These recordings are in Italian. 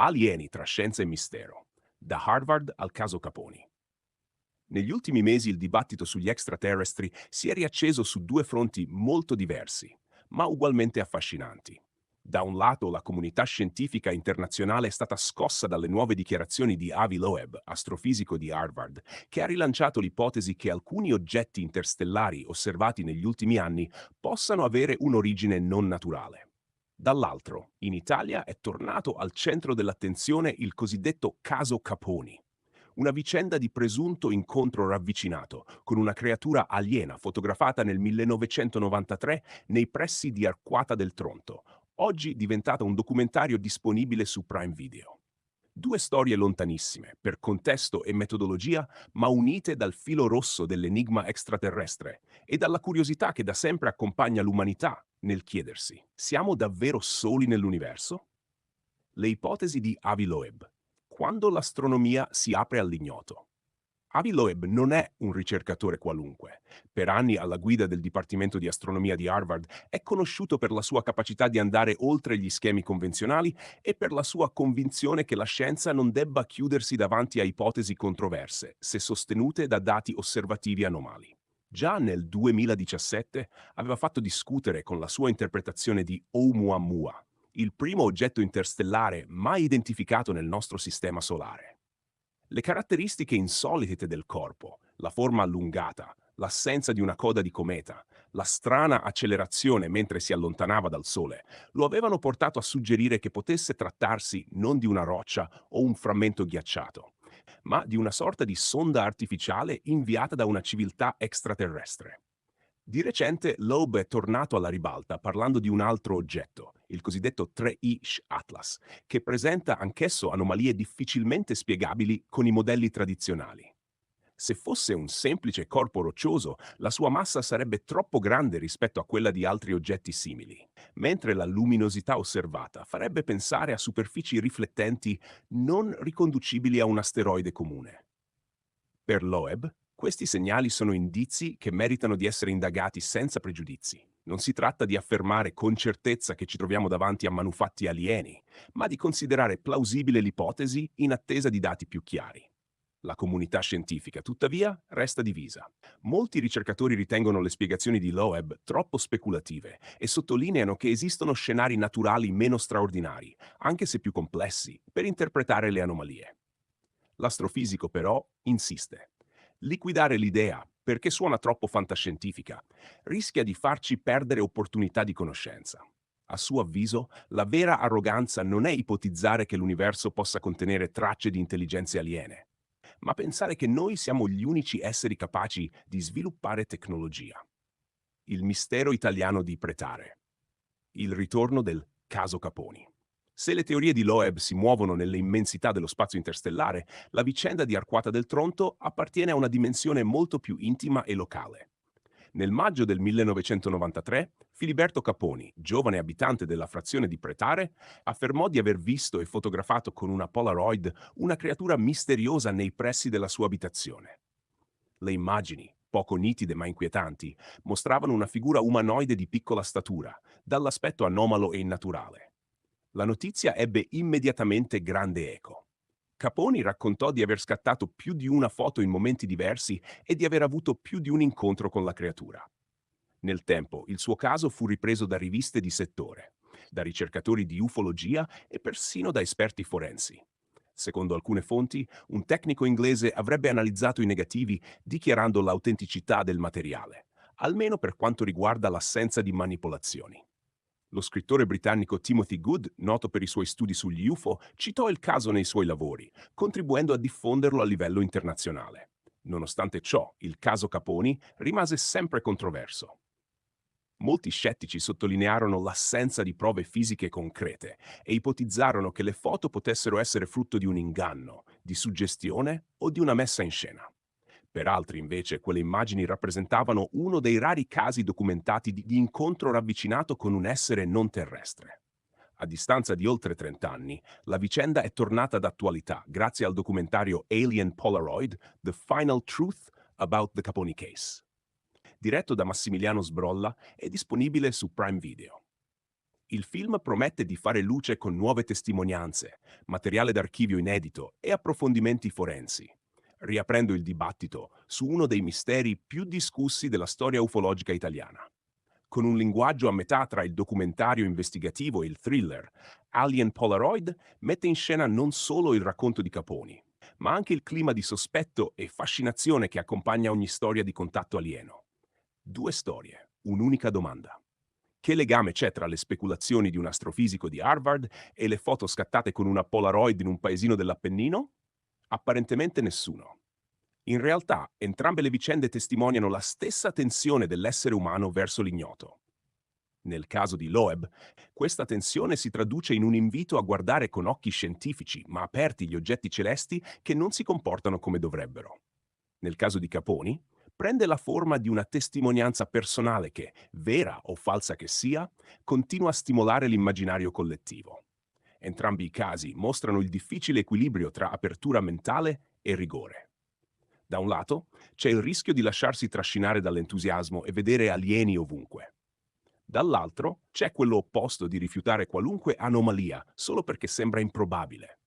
Alieni tra scienza e mistero. Da Harvard al caso Caponi. Negli ultimi mesi il dibattito sugli extraterrestri si è riacceso su due fronti molto diversi, ma ugualmente affascinanti. Da un lato, la comunità scientifica internazionale è stata scossa dalle nuove dichiarazioni di Avi Loeb, astrofisico di Harvard, che ha rilanciato l'ipotesi che alcuni oggetti interstellari osservati negli ultimi anni possano avere un'origine non naturale. Dall'altro, in Italia è tornato al centro dell'attenzione il cosiddetto caso Caponi, una vicenda di presunto incontro ravvicinato con una creatura aliena fotografata nel 1993 nei pressi di Arquata del Tronto, oggi diventata un documentario disponibile su Prime Video. Due storie lontanissime, per contesto e metodologia, ma unite dal filo rosso dell'enigma extraterrestre e dalla curiosità che da sempre accompagna l'umanità nel chiedersi: siamo davvero soli nell'universo? Le ipotesi di Avi Loeb. Quando l'astronomia si apre all'ignoto. Avi Loeb non è un ricercatore qualunque. Per anni alla guida del Dipartimento di Astronomia di Harvard è conosciuto per la sua capacità di andare oltre gli schemi convenzionali e per la sua convinzione che la scienza non debba chiudersi davanti a ipotesi controverse, se sostenute da dati osservativi anomali. Già nel 2017 aveva fatto discutere con la sua interpretazione di Oumuamua, il primo oggetto interstellare mai identificato nel nostro sistema solare. Le caratteristiche insolite del corpo, la forma allungata, l'assenza di una coda di cometa, la strana accelerazione mentre si allontanava dal Sole, lo avevano portato a suggerire che potesse trattarsi non di una roccia o un frammento ghiacciato, ma di una sorta di sonda artificiale inviata da una civiltà extraterrestre. Di recente Loeb è tornato alla ribalta parlando di un altro oggetto, il cosiddetto 3I Atlas, che presenta anch'esso anomalie difficilmente spiegabili con i modelli tradizionali. Se fosse un semplice corpo roccioso, la sua massa sarebbe troppo grande rispetto a quella di altri oggetti simili, mentre la luminosità osservata farebbe pensare a superfici riflettenti non riconducibili a un asteroide comune. Per Loeb, questi segnali sono indizi che meritano di essere indagati senza pregiudizi. Non si tratta di affermare con certezza che ci troviamo davanti a manufatti alieni, ma di considerare plausibile l'ipotesi in attesa di dati più chiari. La comunità scientifica, tuttavia, resta divisa. Molti ricercatori ritengono le spiegazioni di Loeb troppo speculative e sottolineano che esistono scenari naturali meno straordinari, anche se più complessi, per interpretare le anomalie. L'astrofisico però insiste. Liquidare l'idea, perché suona troppo fantascientifica, rischia di farci perdere opportunità di conoscenza. A suo avviso, la vera arroganza non è ipotizzare che l'universo possa contenere tracce di intelligenze aliene, ma pensare che noi siamo gli unici esseri capaci di sviluppare tecnologia. Il mistero italiano di Pretare. Il ritorno del caso Caponi. Se le teorie di Loeb si muovono nelle immensità dello spazio interstellare, la vicenda di Arquata del Tronto appartiene a una dimensione molto più intima e locale. Nel maggio del 1993, Filiberto Caponi, giovane abitante della frazione di Pretare, affermò di aver visto e fotografato con una Polaroid una creatura misteriosa nei pressi della sua abitazione. Le immagini, poco nitide ma inquietanti, mostravano una figura umanoide di piccola statura, dall'aspetto anomalo e innaturale. La notizia ebbe immediatamente grande eco. Caponi raccontò di aver scattato più di una foto in momenti diversi e di aver avuto più di un incontro con la creatura. Nel tempo, il suo caso fu ripreso da riviste di settore, da ricercatori di ufologia e persino da esperti forensi. Secondo alcune fonti, un tecnico inglese avrebbe analizzato i negativi dichiarando l'autenticità del materiale, almeno per quanto riguarda l'assenza di manipolazioni. Lo scrittore britannico Timothy Good, noto per i suoi studi sugli UFO, citò il caso nei suoi lavori, contribuendo a diffonderlo a livello internazionale. Nonostante ciò, il caso Caponi rimase sempre controverso. Molti scettici sottolinearono l'assenza di prove fisiche concrete e ipotizzarono che le foto potessero essere frutto di un inganno, di suggestione o di una messa in scena. Per altri, invece, quelle immagini rappresentavano uno dei rari casi documentati di incontro ravvicinato con un essere non terrestre. A distanza di oltre 30 anni, la vicenda è tornata d'attualità grazie al documentario Alien Polaroid, The Final Truth About the Caponi Case. Diretto da Massimiliano Sbrolla, è disponibile su Prime Video. Il film promette di fare luce con nuove testimonianze, materiale d'archivio inedito e approfondimenti forensi, riaprendo il dibattito su uno dei misteri più discussi della storia ufologica italiana. Con un linguaggio a metà tra il documentario investigativo e il thriller, Alien Polaroid mette in scena non solo il racconto di Caponi, ma anche il clima di sospetto e fascinazione che accompagna ogni storia di contatto alieno. Due storie, un'unica domanda. Che legame c'è tra le speculazioni di un astrofisico di Harvard e le foto scattate con una Polaroid in un paesino dell'Appennino? Apparentemente nessuno. In realtà, entrambe le vicende testimoniano la stessa tensione dell'essere umano verso l'ignoto. Nel caso di Loeb, questa tensione si traduce in un invito a guardare con occhi scientifici, ma aperti gli oggetti celesti che non si comportano come dovrebbero. Nel caso di Caponi, prende la forma di una testimonianza personale che, vera o falsa che sia, continua a stimolare l'immaginario collettivo. Entrambi i casi mostrano il difficile equilibrio tra apertura mentale e rigore. Da un lato, c'è il rischio di lasciarsi trascinare dall'entusiasmo e vedere alieni ovunque. Dall'altro, c'è quello opposto di rifiutare qualunque anomalia solo perché sembra improbabile.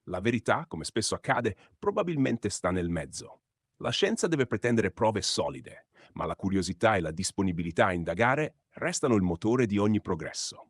La verità, come spesso accade, probabilmente sta nel mezzo. La scienza deve pretendere prove solide, ma la curiosità e la disponibilità a indagare restano il motore di ogni progresso.